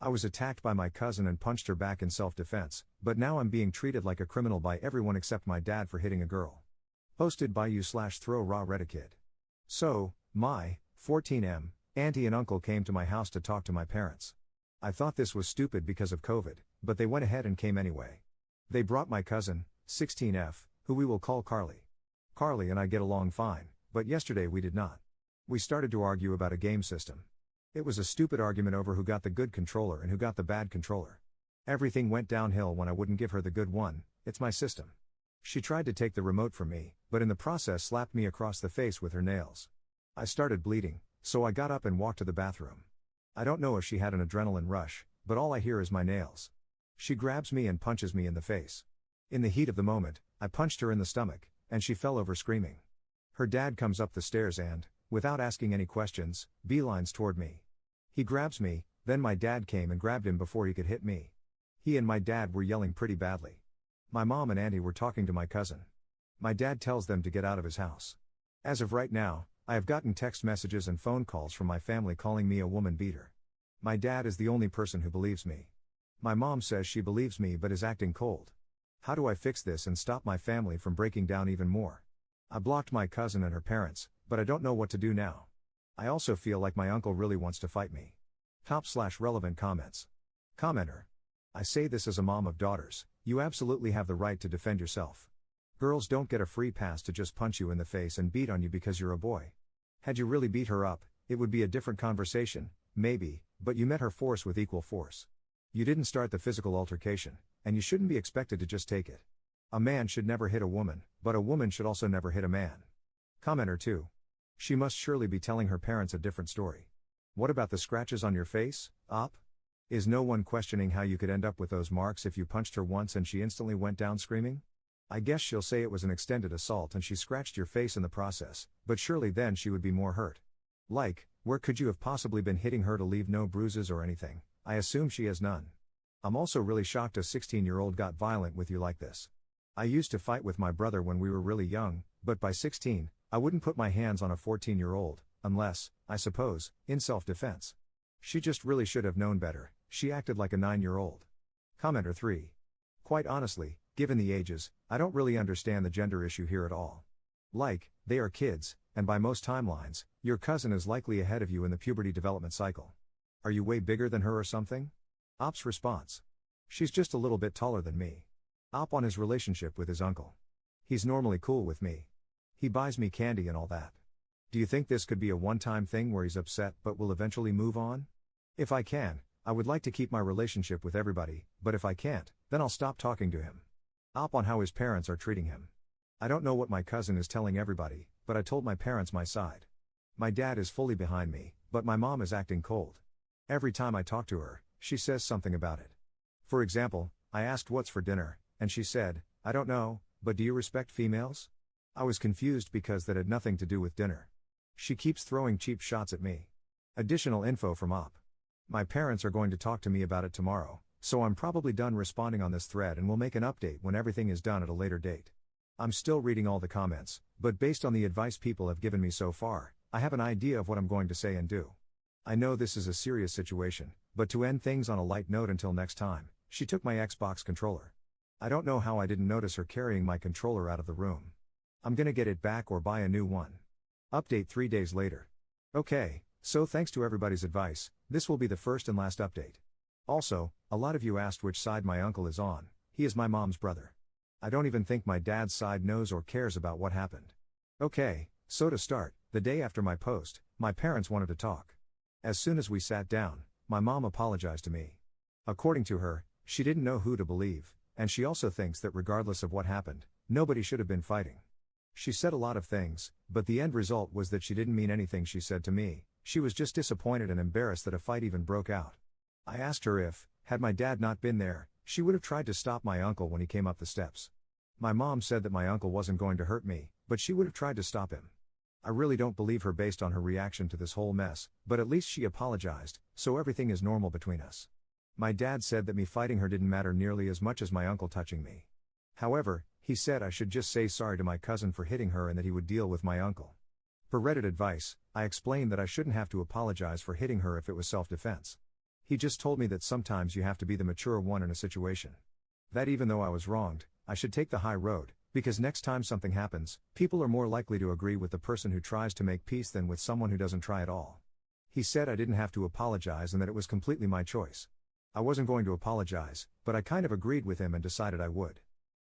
I was attacked by my cousin and punched her back in self-defense, but now I'm being treated like a criminal by everyone except my dad for hitting a girl. Posted by you/throw raw Reddit kid. So, my 14M auntie and uncle came to my house to talk to my parents. I thought this was stupid because of COVID, but they went ahead and came anyway. They brought my cousin, 16F, who we will call Carly. Carly and I get along fine, but yesterday we did not. We started to argue about a game system. It was a stupid argument over who got the good controller and who got the bad controller. Everything went downhill when I wouldn't give her the good one. It's my system. She tried to take the remote from me, but in the process slapped me across the face with her nails. I started bleeding, so I got up and walked to the bathroom. I don't know if she had an adrenaline rush, but all I hear is my nails. She grabs me and punches me in the face. In the heat of the moment, I punched her in the stomach, and she fell over screaming. Her dad comes up the stairs and, without asking any questions, beelines toward me. He grabs me, then my dad came and grabbed him before he could hit me. He and my dad were yelling pretty badly. My mom and auntie were talking to my cousin. My dad tells them to get out of his house. As of right now, I have gotten text messages and phone calls from my family calling me a woman beater. My dad is the only person who believes me. My mom says she believes me but is acting cold. How do I fix this and stop my family from breaking down even more? I blocked my cousin and her parents, but I don't know what to do now. I also feel like my uncle really wants to fight me. Top/relevant comments. Commenter. I say this as a mom of daughters, you absolutely have the right to defend yourself. Girls don't get a free pass to just punch you in the face and beat on you because you're a boy. Had you really beat her up, it would be a different conversation, maybe, but you met her force with equal force. You didn't start the physical altercation, and you shouldn't be expected to just take it. A man should never hit a woman, but a woman should also never hit a man. Commenter 2. She must surely be telling her parents a different story. What about the scratches on your face, Op? Is no one questioning how you could end up with those marks if you punched her once and she instantly went down screaming? I guess she'll say it was an extended assault and she scratched your face in the process, but surely then she would be more hurt. Like, where could you have possibly been hitting her to leave no bruises or anything? I assume she has none. I'm also really shocked a 16-year-old got violent with you like this. I used to fight with my brother when we were really young, but by 16, I wouldn't put my hands on a 14-year-old, unless, I suppose, in self-defense. She just really should have known better, she acted like a 9-year-old. Commenter 3. Quite honestly, given the ages, I don't really understand the gender issue here at all. Like, they are kids, and by most timelines, your cousin is likely ahead of you in the puberty development cycle. Are you way bigger than her or something? Op's response. She's just a little bit taller than me. Op on his relationship with his uncle. He's normally cool with me. He buys me candy and all that. Do you think this could be a one-time thing where he's upset but will eventually move on? If I can, I would like to keep my relationship with everybody, but if I can't, then I'll stop talking to him. Op on how his parents are treating him. I don't know what my cousin is telling everybody, but I told my parents my side. My dad is fully behind me, but my mom is acting cold. Every time I talk to her, she says something about it. For example, I asked what's for dinner, and she said, I don't know, but do you respect females? I was confused because that had nothing to do with dinner. She keeps throwing cheap shots at me. Additional info from Op. My parents are going to talk to me about it tomorrow, so I'm probably done responding on this thread and will make an update when everything is done at a later date. I'm still reading all the comments, but based on the advice people have given me so far, I have an idea of what I'm going to say and do. I know this is a serious situation, but to end things on a light note until next time, she took my Xbox controller. I don't know how I didn't notice her carrying my controller out of the room. I'm gonna get it back or buy a new one. Update 3 days later. Okay, so thanks to everybody's advice, this will be the first and last update. Also, a lot of you asked which side my uncle is on. He is my mom's brother. I don't even think my dad's side knows or cares about what happened. Okay, so to start, the day after my post, my parents wanted to talk. As soon as we sat down, my mom apologized to me. According to her, she didn't know who to believe, and she also thinks that regardless of what happened, nobody should have been fighting. She said a lot of things, but the end result was that she didn't mean anything she said to me. She was just disappointed and embarrassed that a fight even broke out. I asked her if, had my dad not been there, she would have tried to stop my uncle when he came up the steps. My mom said that my uncle wasn't going to hurt me, but she would have tried to stop him. I really don't believe her based on her reaction to this whole mess, but at least she apologized, so everything is normal between us. My dad said that me fighting her didn't matter nearly as much as my uncle touching me. However, he said I should just say sorry to my cousin for hitting her and that he would deal with my uncle. Per Reddit advice, I explained that I shouldn't have to apologize for hitting her if it was self-defense. He just told me that sometimes you have to be the mature one in a situation. That even though I was wronged, I should take the high road, because next time something happens, people are more likely to agree with the person who tries to make peace than with someone who doesn't try at all. He said I didn't have to apologize and that it was completely my choice. I wasn't going to apologize, but I kind of agreed with him and decided I would.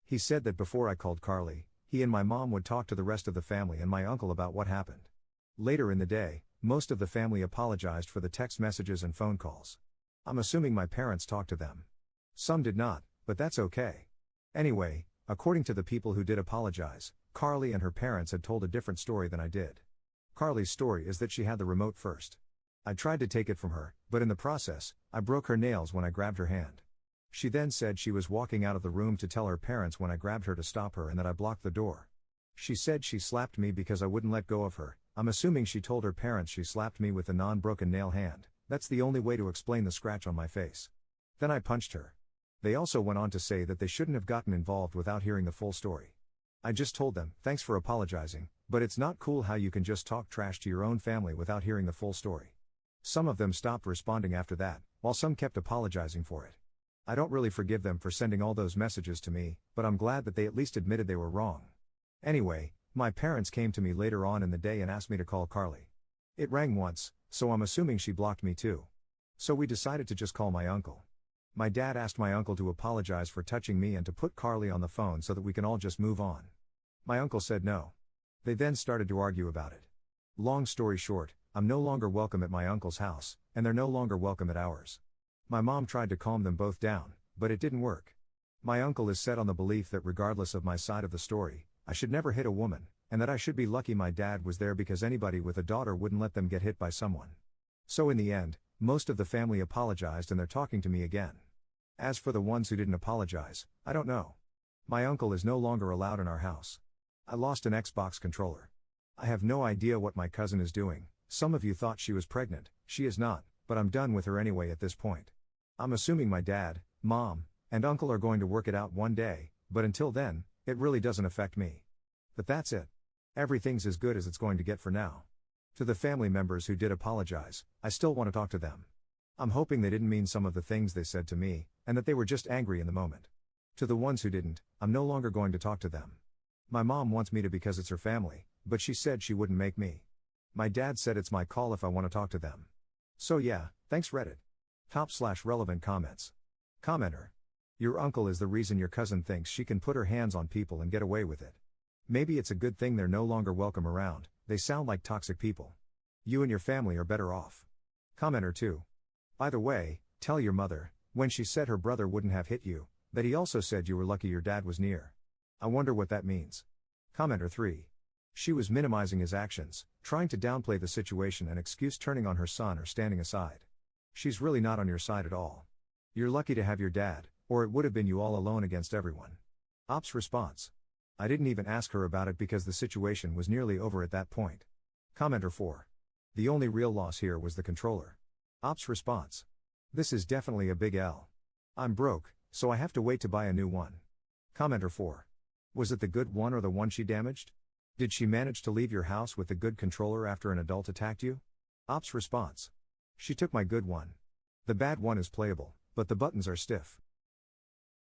He said that before I called Carly, he and my mom would talk to the rest of the family and my uncle about what happened. Later in the day, most of the family apologized for the text messages and phone calls. I'm assuming my parents talked to them. Some did not, but that's okay. Anyway, according to the people who did apologize, Carly and her parents had told a different story than I did. Carly's story is that she had the remote first. I tried to take it from her, but in the process, I broke her nails when I grabbed her hand. She then said she was walking out of the room to tell her parents when I grabbed her to stop her and that I blocked the door. She said she slapped me because I wouldn't let go of her. I'm assuming she told her parents she slapped me with a non-broken nail hand. That's the only way to explain the scratch on my face. Then I punched her. They also went on to say that they shouldn't have gotten involved without hearing the full story. I just told them, thanks for apologizing, but it's not cool how you can just talk trash to your own family without hearing the full story. Some of them stopped responding after that, while some kept apologizing for it. I don't really forgive them for sending all those messages to me, but I'm glad that they at least admitted they were wrong. Anyway, my parents came to me later on in the day and asked me to call Carly. It rang once, so I'm assuming she blocked me too. So we decided to just call my uncle. My dad asked my uncle to apologize for touching me and to put Carly on the phone so that we can all just move on. My uncle said no. They then started to argue about it. Long story short, I'm no longer welcome at my uncle's house, and they're no longer welcome at ours. My mom tried to calm them both down, but it didn't work. My uncle is set on the belief that regardless of my side of the story, I should never hit a woman, and that I should be lucky my dad was there because anybody with a daughter wouldn't let them get hit by someone. So in the end, most of the family apologized and they're talking to me again. As for the ones who didn't apologize, I don't know. My uncle is no longer allowed in our house. I lost an Xbox controller. I have no idea what my cousin is doing. Some of you thought she was pregnant, she is not, but I'm done with her anyway at this point. I'm assuming my dad, mom, and uncle are going to work it out one day, but until then, it really doesn't affect me. But that's it. Everything's as good as it's going to get for now. To the family members who did apologize, I still want to talk to them. I'm hoping they didn't mean some of the things they said to me, and that they were just angry in the moment. To the ones who didn't, I'm no longer going to talk to them. My mom wants me to because it's her family, but she said she wouldn't make me. My dad said it's my call if I want to talk to them. So yeah, thanks Reddit. Top/relevant comments. Commenter. Your uncle is the reason your cousin thinks she can put her hands on people and get away with it. Maybe it's a good thing they're no longer welcome around, they sound like toxic people. You and your family are better off. Commenter 2. By the way, tell your mother, when she said her brother wouldn't have hit you, that he also said you were lucky your dad was near. I wonder what that means. Commenter 3. She was minimizing his actions, trying to downplay the situation and excuse turning on her son or standing aside. She's really not on your side at all. You're lucky to have your dad, or it would have been you all alone against everyone. Ops response. I didn't even ask her about it because the situation was nearly over at that point. Commenter 4. The only real loss here was the controller. Ops response. This is definitely a big L. I'm broke, so I have to wait to buy a new one. Commenter 4. Was it the good one or the one she damaged? Did she manage to leave your house with the good controller after an adult attacked you? Ops response. She took my good one. The bad one is playable, but the buttons are stiff.